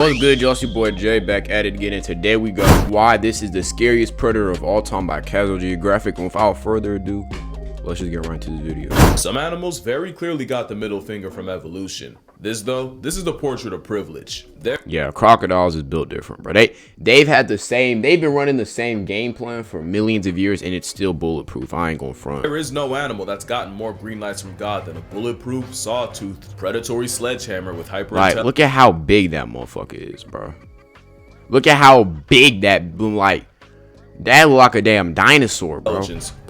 What's good, y'all? It's your boy Jay back at it again, and today we got why this is the scariest predator of all time by Casual Geographic. And without further ado, let's just get right into this video. Some animals very clearly got the middle finger from evolution. This is the portrait of privilege. Yeah, crocodiles is built different, bro. They've been running the same game plan for millions of years, and it's still bulletproof. I ain't gonna front. There is no animal that's gotten more green lights from God than a bulletproof, sawtoothed, predatory sledgehammer with hyper-intelligence. Like, look at how big that motherfucker is, bro. Look at how big that boom, like, that look like a damn dinosaur, bro.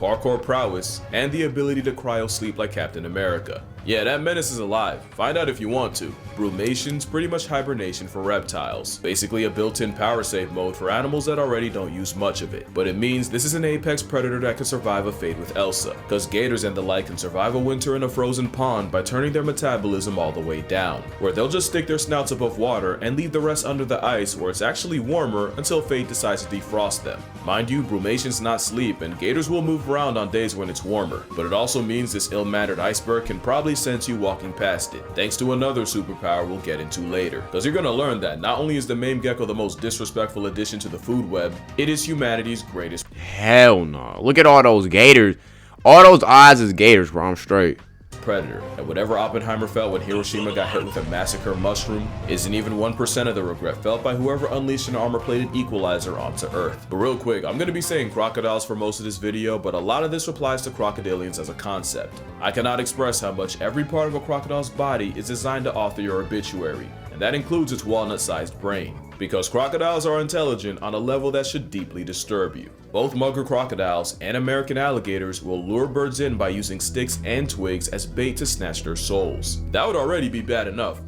Parkour prowess, and the ability to cryo sleep like Captain America. Yeah, that menace is alive. Find out if you want to. Brumation's pretty much hibernation for reptiles. Basically a built-in power save mode for animals that already don't use much of it. But it means this is an apex predator that can survive a fate with Elsa, cause gators and the like can survive a winter in a frozen pond by turning their metabolism all the way down, where they'll just stick their snouts above water and leave the rest under the ice where it's actually warmer until fate decides to defrost them. Mind you, Brumation's not sleep, and gators will move around on days when it's warmer, but it also means this ill-mannered iceberg can probably sense you walking past it, thanks to another superpower we'll get into later. Because you're gonna learn that not only is the mame gecko the most disrespectful addition to the food web, it is humanity's greatest. Hell no. Look at all those gators. All those eyes is gators, bro. I'm straight. Predator, and whatever Oppenheimer felt when Hiroshima got hit with a massacre mushroom isn't even 1% of the regret felt by whoever unleashed an armor-plated equalizer onto Earth. But real quick, I'm gonna be saying crocodiles for most of this video, but a lot of this applies to crocodilians as a concept. I cannot express how much every part of a crocodile's body is designed to author your obituary, and that includes its walnut-sized brain. Because crocodiles are intelligent on a level that should deeply disturb you. Both mugger crocodiles and American alligators will lure birds in by using sticks and twigs as bait to snatch their souls. That would already be bad enough,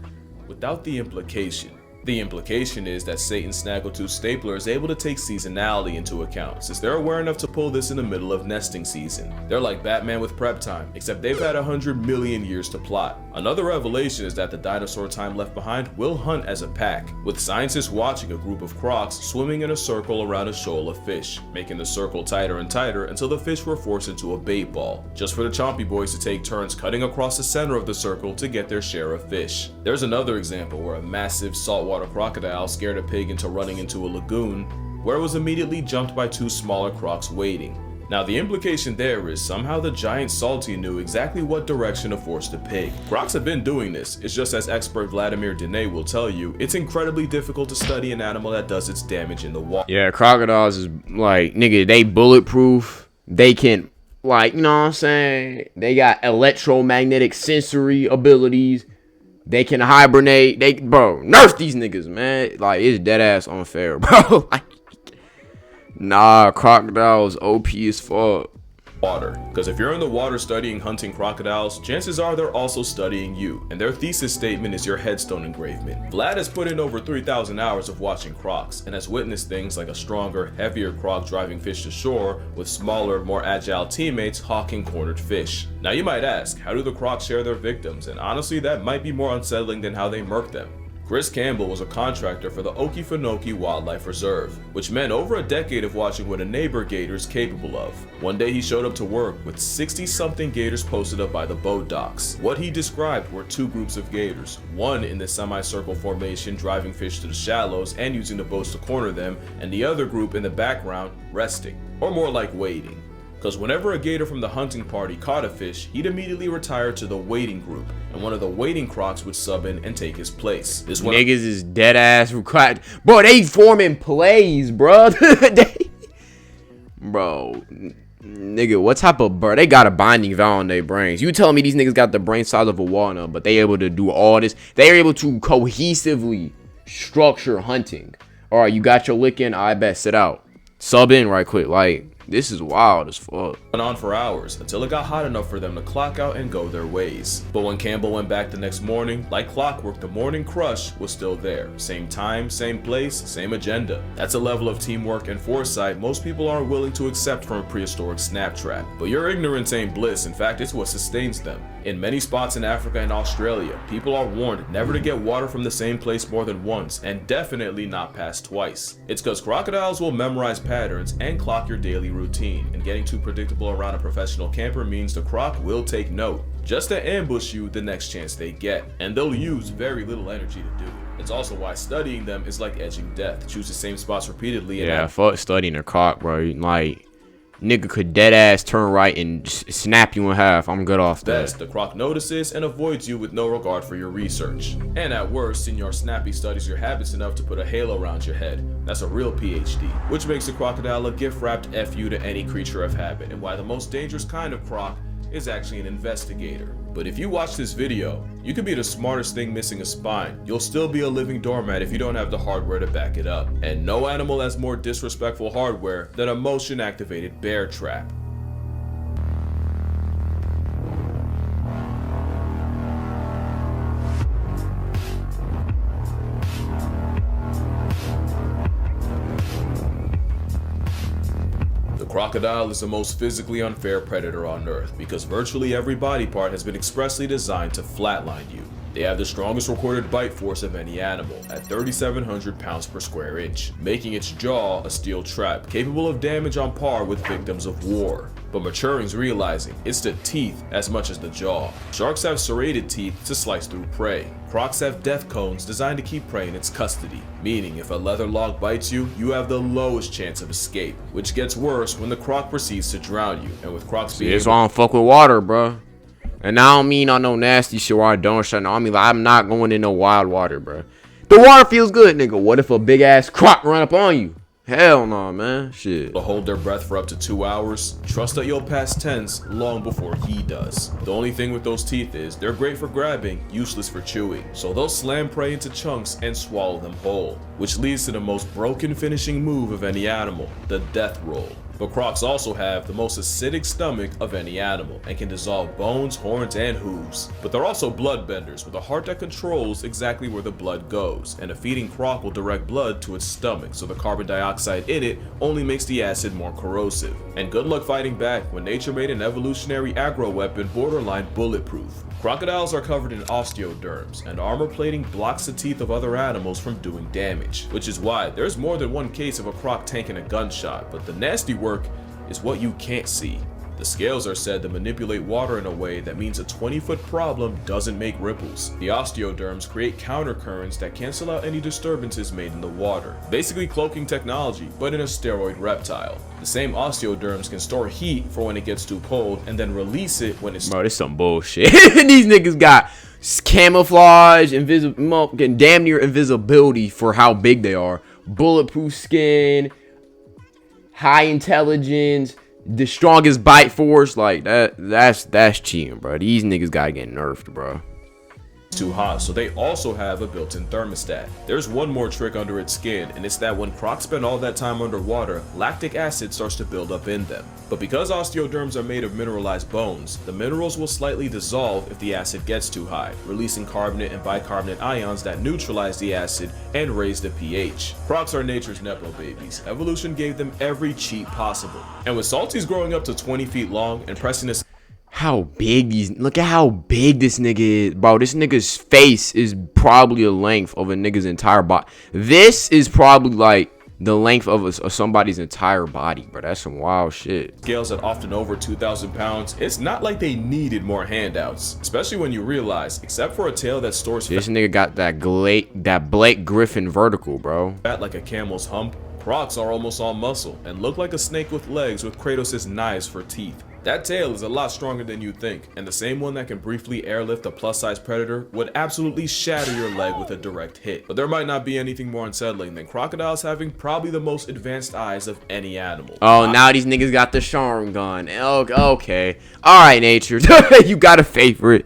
without the implication. The implication is that Satan's snaggletooth stapler is able to take seasonality into account, since they're aware enough to pull this in the middle of nesting season. They're like Batman with prep time, except they've had 100 million years to plot. Another revelation is that the dinosaur time left behind will hunt as a pack, with scientists watching a group of crocs swimming in a circle around a shoal of fish, making the circle tighter and tighter until the fish were forced into a bait ball, just for the chompy boys to take turns cutting across the center of the circle to get their share of fish. There's another example where a massive saltwater crocodile scared a pig into running into a lagoon, where it was immediately jumped by two smaller crocs waiting. Now the implication there is somehow the giant salty knew exactly what direction to force the pig. Crocs have been doing this, it's just as expert Vladimir Dene will tell you, it's incredibly difficult to study an animal that does its damage in the water. Yeah, crocodiles is like, nigga, they bulletproof. They can, like, you know what I'm saying? They got electromagnetic sensory abilities. They can hibernate. Bro, nerf these niggas, man. Like, it's dead ass unfair, bro. Like, nah, crocodiles OP as fuck. Water, because if you're in the water studying hunting crocodiles, chances are they're also studying you, and their thesis statement is your headstone engravement. Vlad has put in over 3,000 hours of watching crocs, and has witnessed things like a stronger, heavier croc driving fish to shore, with smaller, more agile teammates hawking cornered fish. Now you might ask, how do the crocs share their victims? And honestly, that might be more unsettling than how they murk them. Chris Campbell was a contractor for the Okefenokee Wildlife Reserve, which meant over a decade of watching what a neighbor gator is capable of. One day he showed up to work with 60-something gators posted up by the boat docks. What he described were two groups of gators, one in the semicircle formation driving fish to the shallows and using the boats to corner them, and the other group in the background resting, or more like waiting. Because whenever a gator from the hunting party caught a fish, he'd immediately retire to the waiting group, and one of the waiting crocs would sub in and take his place. This niggas is dead ass required. Bro, they forming plays, bro. Bro, nigga, what type of bro? They got a binding valve on their brains. You telling me these niggas got the brain size of a walnut, but they able to do all this? They are able to cohesively structure hunting. All right, you got your lick in. I bet sit out. Sub in right quick, like. This is wild as fuck. Went on for hours until it got hot enough for them to clock out and go their ways. But when Campbell went back the next morning, like clockwork, the morning crush was still there. Same time, same place, same agenda. That's a level of teamwork and foresight most people aren't willing to accept from a prehistoric snap trap. But your ignorance ain't bliss. In fact, it's what sustains them. In many spots in Africa and Australia, people are warned never to get water from the same place more than once, and definitely not past twice. It's because crocodiles will memorize patterns and clock your daily routine, and getting too predictable around a professional camper means the croc will take note, just to ambush you the next chance they get, and they'll use very little energy to do it. It's also why studying them is like edging death. Choose the same spots repeatedly. And yeah, fuck studying a croc, bro. Like, nigga could dead ass turn right and snap you in half. I'm good off that. Best, the croc notices and avoids you with no regard for your research. And at worst, Senor Snappy studies your habits enough to put a halo around your head. That's a real PhD. Which makes the crocodile a gift-wrapped FU to any creature of habit, and why the most dangerous kind of croc is actually an investigator. But if you watch this video, you could be the smartest thing missing a spine. You'll still be a living doormat if you don't have the hardware to back it up. And no animal has more disrespectful hardware than a motion-activated bear trap. The crocodile is the most physically unfair predator on Earth because virtually every body part has been expressly designed to flatline you. They have the strongest recorded bite force of any animal, at 3,700 pounds per square inch, making its jaw a steel trap capable of damage on par with victims of war. But Maturing's realizing it's the teeth as much as the jaw. Sharks have serrated teeth to slice through prey. Crocs have death cones designed to keep prey in its custody, meaning if a leather log bites you, you have the lowest chance of escape, which gets worse when the croc proceeds to drown you. And with crocs being That's why I don't fuck with water, bro. And I don't mean on no nasty shit where I don't shut. No, I mean like, I'm not going in no wild water, bro. The water feels good, nigga. What if a big ass croc run up on you? Hell no, man. Shit. to hold their breath for up to 2 hours, trust that you'll pass tense long before he does. The only thing with those teeth is they're great for grabbing, useless for chewing, so they'll slam prey into chunks and swallow them whole, which leads to the most broken finishing move of any animal, the death roll. But crocs also have the most acidic stomach of any animal and can dissolve bones, horns, and hooves. But they're also bloodbenders with a heart that controls exactly where the blood goes, and a feeding croc will direct blood to its stomach, so the carbon dioxide in it only makes the acid more corrosive. And good luck fighting back when nature made an evolutionary aggro weapon borderline bulletproof. Crocodiles are covered in osteoderms, and armor plating blocks the teeth of other animals from doing damage, which is why there's more than one case of a croc tanking a gunshot, but the nasty work is what you can't see. The scales are said to manipulate water in a way that means a 20-foot problem doesn't make ripples. The osteoderms create countercurrents that cancel out any disturbances made in the water, basically cloaking technology, but in a steroid reptile. The same osteoderms can store heat for when it gets too cold and then release it when it's— Bro, this some bullshit. These niggas got camouflage, invisible, damn near invisibility for how big they are, bulletproof skin, high intelligence, the strongest bite force. Like that's cheating, bro. These niggas gotta get nerfed, bro. too hot, so they also have a built-in thermostat. There's one more trick under its skin, and it's that when crocs spend all that time underwater, lactic acid starts to build up in them. But because osteoderms are made of mineralized bones, the minerals will slightly dissolve if the acid gets too high, releasing carbonate and bicarbonate ions that neutralize the acid and raise the pH. Crocs are nature's nepo babies. Evolution gave them every cheat possible. And with salties growing up to 20 feet long and pressing this— How big these, look at how big this nigga is, bro. This nigga's face is probably the length of a nigga's entire body. This is probably like the length of somebody's entire body, bro. That's some wild shit. Scales at often over 2,000 pounds, it's not like they needed more handouts, especially when you realize, except for a tail that stores This nigga got that Blake Griffin vertical, bro. fat like a camel's hump, crocs are almost all muscle and look like a snake with legs with Kratos' knives for teeth. That tail is a lot stronger than you think, and the same one that can briefly airlift a plus-size predator would absolutely shatter your leg with a direct hit. But there might not be anything more unsettling than crocodiles having probably the most advanced eyes of any animal. Oh, now these niggas got the charm gun. Okay. Alright, nature. You got a favorite.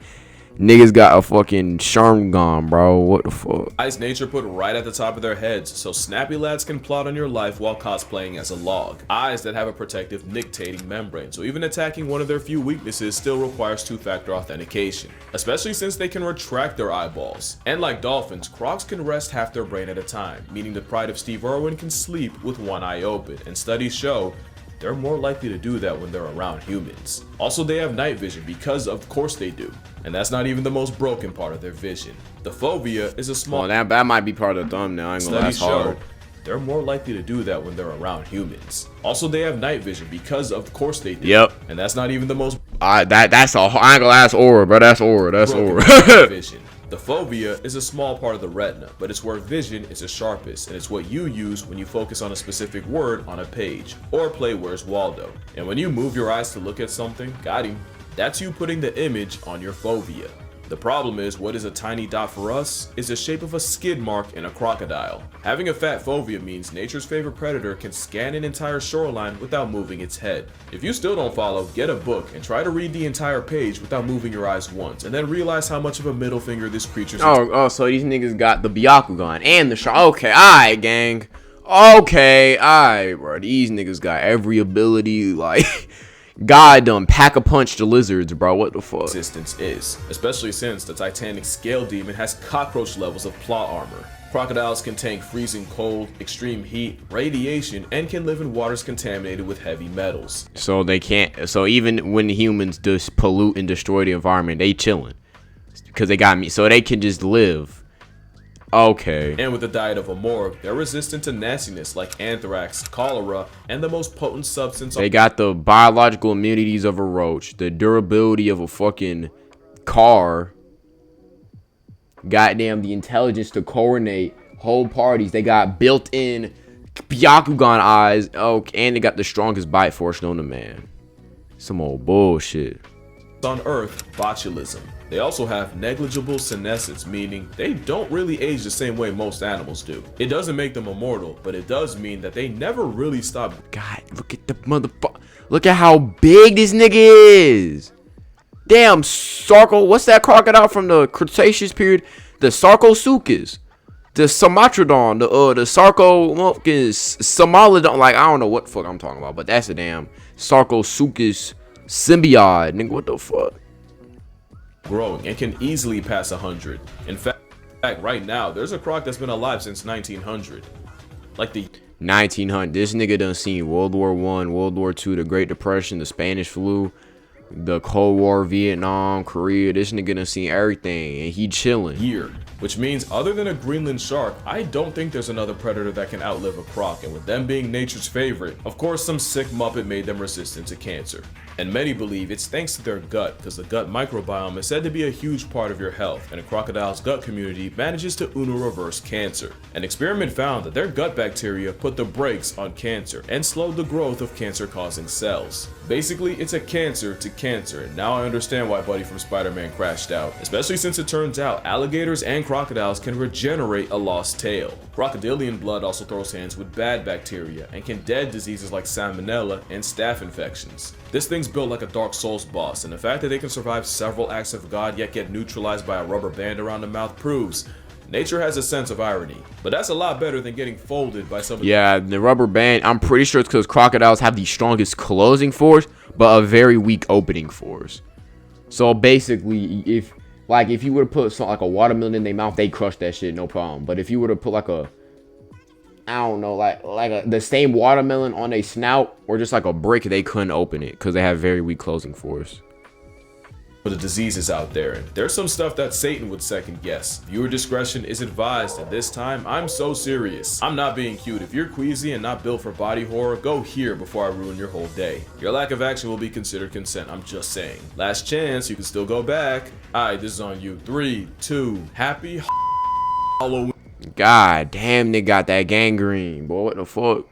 Niggas got a fucking charm gun, bro. What the fuck? Eyes nature put right at the top of their heads, so snappy lads can plot on your life while cosplaying as a log. Eyes that have a protective nictating membrane, so even attacking one of their few weaknesses still requires two-factor authentication, especially since they can retract their eyeballs. And like dolphins, crocs can rest half their brain at a time, meaning the pride of Steve Irwin can sleep with one eye open, and studies show they're more likely to do that when they're around humans. Also, they have night vision because of course they do. And that's not even the most broken part of their vision. The fovea is a small— Oh, that might be part of the thumbnail. I ain't gonna lie, Studies that's hard. show they're more likely to do that when they're around humans. Also, they have night vision because of course they do. Yep. And that's not even the most That's a, I ain't gonna lie, that's aura, bro. That's aura. broken That's aura. vision. The The fovea is a small part of the retina, but it's where vision is the sharpest, and it's what you use when you focus on a specific word on a page, or play Where's Waldo. And when you move your eyes to look at something, got him, that's you putting the image on your fovea. The problem is, what is a tiny dot for us is the shape of a skid mark in a crocodile. Having a fat fovea means nature's favorite predator can scan an entire shoreline without moving its head. If you still don't follow, get a book and try to read the entire page without moving your eyes once, and then realize how much of a middle finger this creature's. So these niggas got the Byakugan and the shark. Okay, alright, gang. Okay, alright, bro. These niggas got every ability, like. God done pack-a-punch the lizards, bro. What the fuck? Existence is, especially since the Titanic scale demon has cockroach levels of plot armor. Crocodiles can tank freezing cold, extreme heat, radiation, and can live in waters contaminated with heavy metals. So they can't. So even when humans just pollute and destroy the environment, they chilling because they got me. So they can just live. Okay. And with the diet of a morgue, they're resistant to nastiness like anthrax, cholera, and the most potent substance. They got the biological immunities of a roach, the durability of a fucking car. Goddamn, the intelligence to coordinate whole parties. They got built-in Byakugan eyes. Oh, and they got the strongest bite force known to man. Some old bullshit. On Earth, botulism. They also have negligible senescence, meaning they don't really age the same way most animals do. It doesn't make them immortal, but it does mean that they never really stop. God, look at the motherfucker. Look at how big this nigga is. Damn, what's that crocodile from the Cretaceous period? The Sarcosuchus. The Somatrodon. The Somalodon. Like, I don't know what the fuck I'm talking about, but that's a damn Sarcosuchus symbiote. Nigga, what the fuck? Growing and can easily pass 100. In fact, right now, there's a croc that's been alive since 1900. Like the 1900. This nigga done seen World War I, World War II, the Great Depression, the Spanish flu, the Cold War, Vietnam, Korea. This nigga done seen everything, and he chilling. Year, which means other than a Greenland shark, I don't think there's another predator that can outlive a croc. And with them being nature's favorite, of course, some sick muppet made them resistant to cancer. And many believe it's thanks to their gut, because the gut microbiome is said to be a huge part of your health, and a crocodile's gut community manages to UNO reverse cancer. An experiment found that their gut bacteria put the brakes on cancer and slowed the growth of cancer-causing cells. Basically, it's a cancer to cancer, and now I understand why Buddy from Spider-Man crashed out, especially since it turns out alligators and crocodiles can regenerate a lost tail. Crocodilian blood also throws hands with bad bacteria and can dead diseases like salmonella and staph infections. This thing's built like a Dark Souls boss, and the fact that they can survive several acts of God yet get neutralized by a rubber band around the mouth proves nature has a sense of irony. But that's a lot better than getting folded by somebody. Yeah, the rubber band, I'm pretty sure it's because crocodiles have the strongest closing force, but a very weak opening force. So basically, if you were to put something like a watermelon in their mouth, they crush that shit, no problem. But if you were to put like a, I don't know, the same watermelon on a snout or just like a brick, they couldn't open it because they have very weak closing force. For the diseases out there, and there's some stuff that Satan would second guess. Viewer discretion is advised, and this time I'm so serious. I'm not being cute. If you're queasy and not built for body horror, go here before I ruin your whole day. Your lack of action will be considered consent, I'm just saying. Last chance, you can still go back. Alright, this is on you. 3, 2, happy Halloween. God damn, they got that gangrene, boy. What the fuck?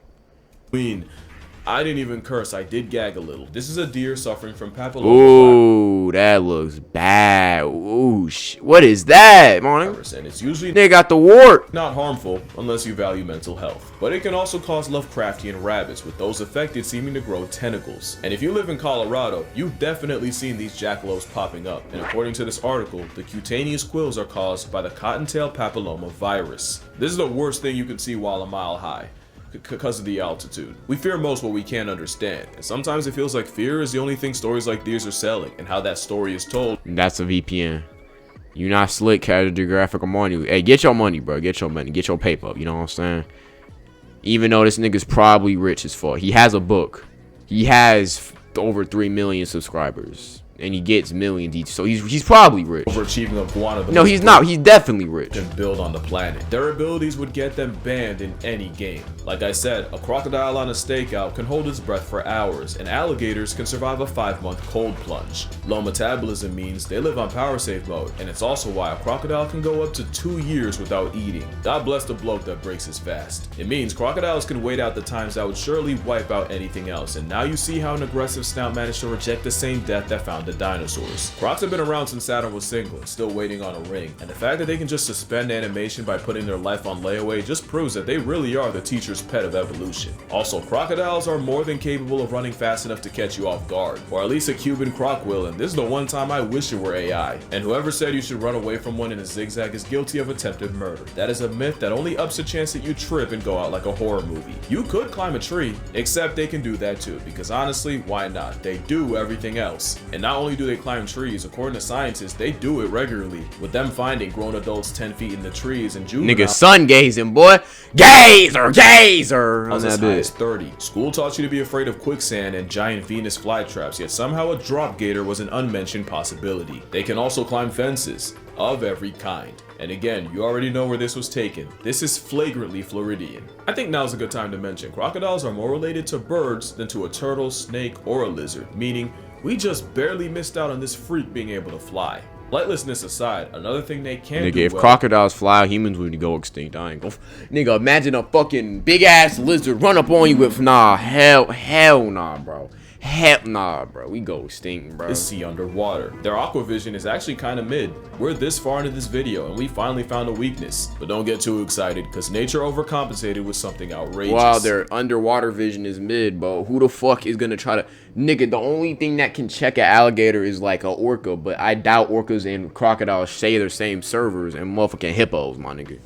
I didn't even curse, I did gag a little. This is a deer suffering from papilloma. Ooh, that looks bad. Ooh, what is that, man? And it's usually they got the wart. Not harmful unless you value mental health. But it can also cause Lovecraftian rabbits, with those affected seeming to grow tentacles. And if you live in Colorado, you've definitely seen these jackalopes popping up. And according to this article, the cutaneous quills are caused by the cottontail papilloma virus. This is the worst thing you can see while a mile high, because of the altitude. We fear most what we can't understand, and sometimes it feels like fear is the only thing stories like these are selling, and how that story is told. That's a VPN. You not slick, Casual Geographic, I'm on you. Hey, get your money, bro. Get your money. Get your paper up. You know what I'm saying? Even though this nigga's probably rich as fuck. He has a book. He has over 3 million subscribers. and he gets millions each. So he's probably rich. Overachieving iguana. No, he's not. He's definitely rich. And build on the planet. Their abilities would get them banned in any game. Like I said, a crocodile on a stakeout can hold its breath for hours, and alligators can survive a 5-month cold plunge. Low metabolism means they live on power save mode, and it's also why a crocodile can go up to 2 years without eating. God bless the bloke that breaks his fast. It means crocodiles can wait out the times that would surely wipe out anything else, and now you see how an aggressive snout managed to reject the same death that found the dinosaurs. Crocs have been around since Saturn was single and still waiting on a ring, and the fact that they can just suspend animation by putting their life on layaway just proves that they really are the teacher's pet of evolution. Also, crocodiles are more than capable of running fast enough to catch you off guard, or at least a Cuban croc will, and this is the one time I wish it were AI. And whoever said you should run away from one in a zigzag is guilty of attempted murder. That is a myth that only ups the chance that you trip and go out like a horror movie. You could climb a tree, except they can do that too, because honestly, why not? They do everything else. And not only do they climb trees, according to scientists, they do it regularly, with them finding grown adults 10 feet in the trees and juvenile Nigga sun gazing, boy. Gazer on as that high bitch. as 30. School taught you to be afraid of quicksand and giant Venus flytraps, yet somehow a drop gator was an unmentioned possibility. They can also climb fences of every kind. And again, you already know where this was taken. This is flagrantly Floridian. I think now's a good time to mention crocodiles are more related to birds than to a turtle, snake, or a lizard, meaning we just barely missed out on this freak being able to fly. Flightlessness aside, another thing they can do Nigga, if well, crocodiles fly, humans would go extinct. I ain't go. Nigga, imagine a fucking big ass lizard run up on you with hell nah, bro. Hell nah, bro. We go extinct, bro. is see underwater. Their aquavision is actually kind of mid. We're this far into this video and we finally found a weakness. But don't get too excited because nature overcompensated with something outrageous. Wow, their underwater vision is mid, bro. Who the fuck is gonna try to... Nigga, the only thing that can check an alligator is like a orca, but I doubt orcas and crocodiles share their same servers and motherfucking hippos, my nigga.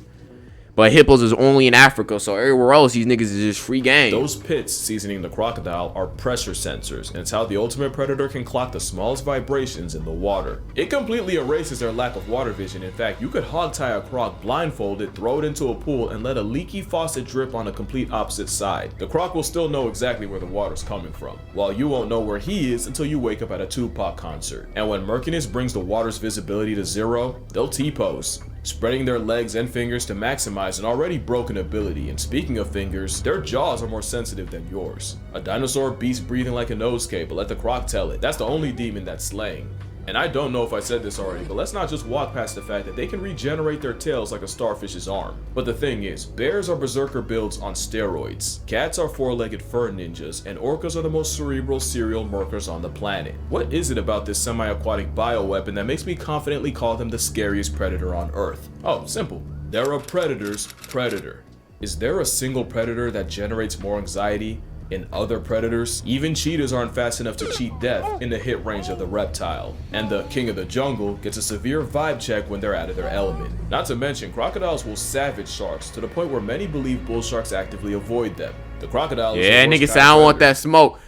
But hippos is only in Africa, so everywhere else, these niggas is just free game. Those pits seasoning the crocodile are pressure sensors, and it's how the ultimate predator can clock the smallest vibrations in the water. It completely erases their lack of water vision. In fact, you could hog-tie a croc blindfolded, throw it into a pool, and let a leaky faucet drip on a complete opposite side. The croc will still know exactly where the water's coming from, while you won't know where he is until you wake up at a Tupac concert. And when murkiness brings the water's visibility to 0, they'll T-pose, spreading their legs and fingers to maximize an already broken ability. And speaking of fingers, their jaws are more sensitive than yours. A dinosaur beast breathing like a nosegay, but let the croc tell it. That's the only demon that's slaying. And I don't know if I said this already, but let's not just walk past the fact that they can regenerate their tails like a starfish's arm. But the thing is, bears are berserker builds on steroids, cats are four-legged fur ninjas, and orcas are the most cerebral serial murkers on the planet. What is it about this semi-aquatic bioweapon that makes me confidently call them the scariest predator on Earth? Oh, simple. They're a predator's predator. Is there a single predator that generates more anxiety in other predators? Even cheetahs aren't fast enough to cheat death in the hit range of the reptile. And the king of the jungle gets a severe vibe check when they're out of their element. Not to mention, crocodiles will savage sharks to the point where many believe bull sharks actively avoid them. The crocodile is Yeah, the worst nigga, kind I of don't want predator. that smoke.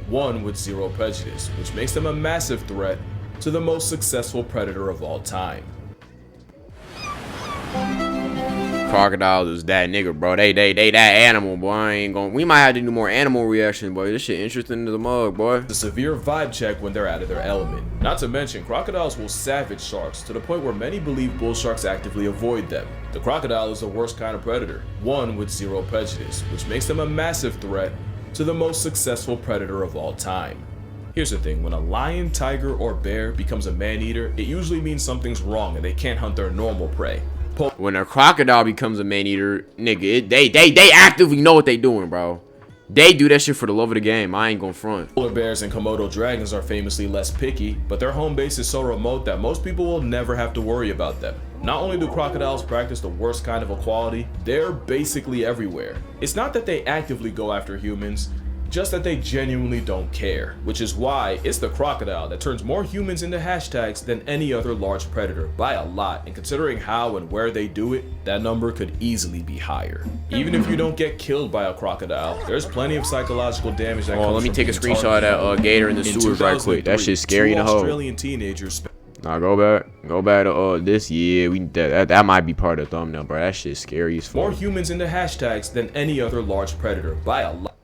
One with zero prejudice, which makes them a massive threat to the most successful predator of all time. Crocodiles is that nigga, bro. They that animal, boy. I ain't going. We might have to do more animal reaction, boy. This shit interesting to the mug, boy. The severe vibe check when they're out of their element. Not to mention, crocodiles will savage sharks to the point where many believe bull sharks actively avoid them. The crocodile is the worst kind of predator, one with zero prejudice, which makes them a massive threat to the most successful predator of all time. Here's the thing, when a lion, tiger, or bear becomes a man-eater, it usually means something's wrong and they can't hunt their normal prey. When a crocodile becomes a man-eater, nigga, they actively know what they doing, bro. They do that shit for the love of the game. I ain't gonna front. Polar bears and Komodo dragons are famously less picky, but their home base is so remote that most people will never have to worry about them. Not only do crocodiles practice the worst kind of equality, they're basically everywhere. It's not that they actively go after humans, just that they genuinely don't care, which is why it's the crocodile that turns more humans into hashtags than any other large predator by a lot, and considering how and where they do it, that number could easily be higher. Even if you don't get killed by a crocodile, there's plenty of psychological damage that comes Let me from take a being screenshot of that gator in the sewers right quick. That 2003, shit's scary in the two hole. Australian teenagers Nah, go back to this. Yeah, that might be part of the thumbnail, bro. That shit's scary as fuck. more humans into hashtags than any other large predator by a lot.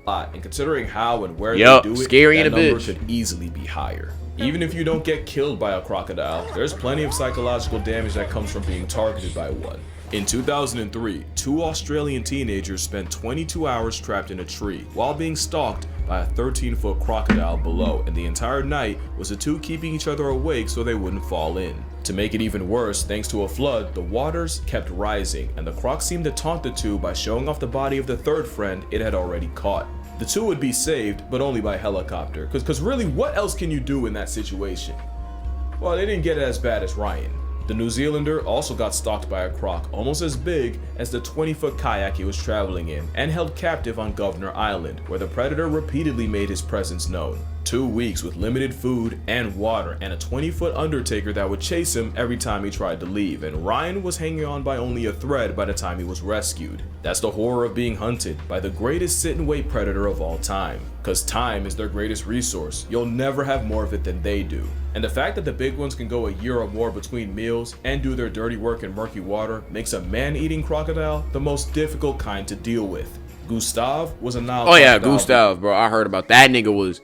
And considering how and where Yup, they do it, scary that and a number bitch. could easily be higher. Even if you don't get killed by a crocodile, there's plenty of psychological damage that comes from being targeted by one. In 2003, 2 Australian teenagers spent 22 hours trapped in a tree while being stalked by a 13-foot crocodile below, and the entire night was the two keeping each other awake so they wouldn't fall in. To make it even worse, thanks to a flood, the waters kept rising, and the croc seemed to taunt the two by showing off the body of the third friend it had already caught. The two would be saved, but only by helicopter, because really, what else can you do in that situation? Well, they didn't get it as bad as Ryan. The New Zealander also got stalked by a croc almost as big as the 20-foot kayak he was traveling in, and held captive on Governor Island, where the predator repeatedly made his presence known. 2 weeks with limited food and water, and a 20-foot undertaker that would chase him every time he tried to leave, and Ryan was hanging on by only a thread by the time he was rescued. That's the horror of being hunted by the greatest sit-and-wait predator of all time. Cause time is their greatest resource. You'll never have more of it than they do. And the fact that the big ones can go a year or more between meals and do their dirty work in murky water makes a man-eating crocodile the most difficult kind to deal with. Gustav was a Nile Oh yeah, crocodile. Gustav, bro. I heard about that nigga was,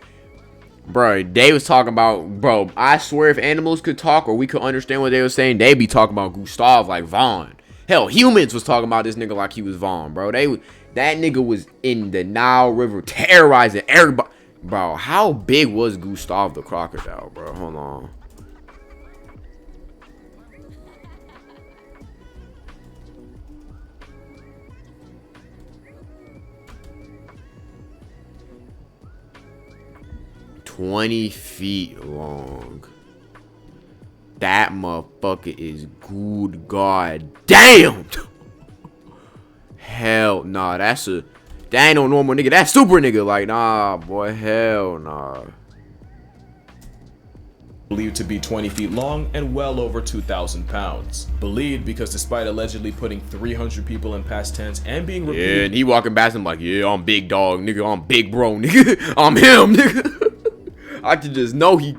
bro. They was talking about, bro. I swear, if animals could talk or we could understand what they were saying, they'd be talking about Gustav like Vaughn. Hell, humans was talking about this nigga like he was Vaughn, bro. That nigga was in the Nile River terrorizing everybody. Bro, how big was Gustav the crocodile, bro? Hold on. $20 feet long. That motherfucker is good god damn. Hell nah, that ain't no normal nigga. That's super nigga. Like, nah, boy, hell nah. Believed to be 20 feet long and well over 2,000 pounds. Believed because despite allegedly putting 300 people in past tense and being Yeah, repeated, and he walking past him like, yeah, I'm big dog, nigga. I'm big bro, nigga. I'm him, nigga. I could just know he,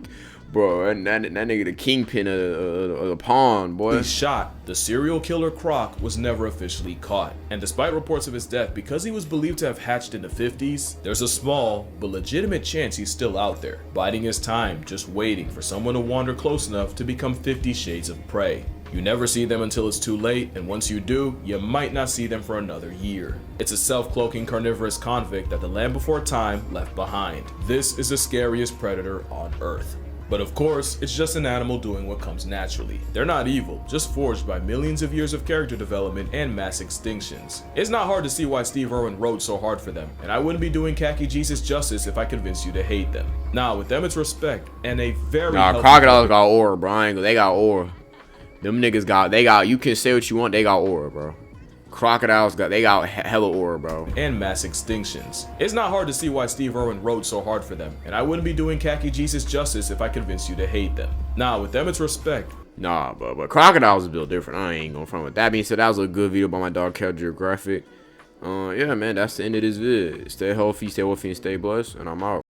bro, and that nigga the kingpin of the pond, boy. he shot, the serial killer croc was never officially caught. And despite reports of his death, because he was believed to have hatched in the 50s, there's a small but legitimate chance he's still out there, biding his time, just waiting for someone to wander close enough to become 50 Shades of Prey. You never see them until it's too late, and once you do, you might not see them for another year. It's a self-cloaking carnivorous convict that the land before time left behind. This is the scariest predator on Earth. But of course, it's just an animal doing what comes naturally. They're not evil, just forged by millions of years of character development and mass extinctions. It's not hard to see why Steve Irwin wrote so hard for them, and I wouldn't be doing Khaki Jesus justice if I convinced you to hate them. Nah, with them it's respect, and a very Nah, healthy crocodiles got aura, bro. They got aura. Them niggas got, you can say what you want, they got aura, bro. Crocodiles they got hella aura, bro. and mass extinctions. It's not hard to see why Steve Irwin wrote so hard for them, and I wouldn't be doing Khaki Jesus justice if I convinced you to hate them. Nah, with them it's respect. Nah, but crocodiles is built different. I ain't gonna front with that. Being said, that was a good video by my dog Cal Geographic. Yeah, man, that's the end of this vid. Stay healthy, stay wealthy, and stay blessed, and I'm out.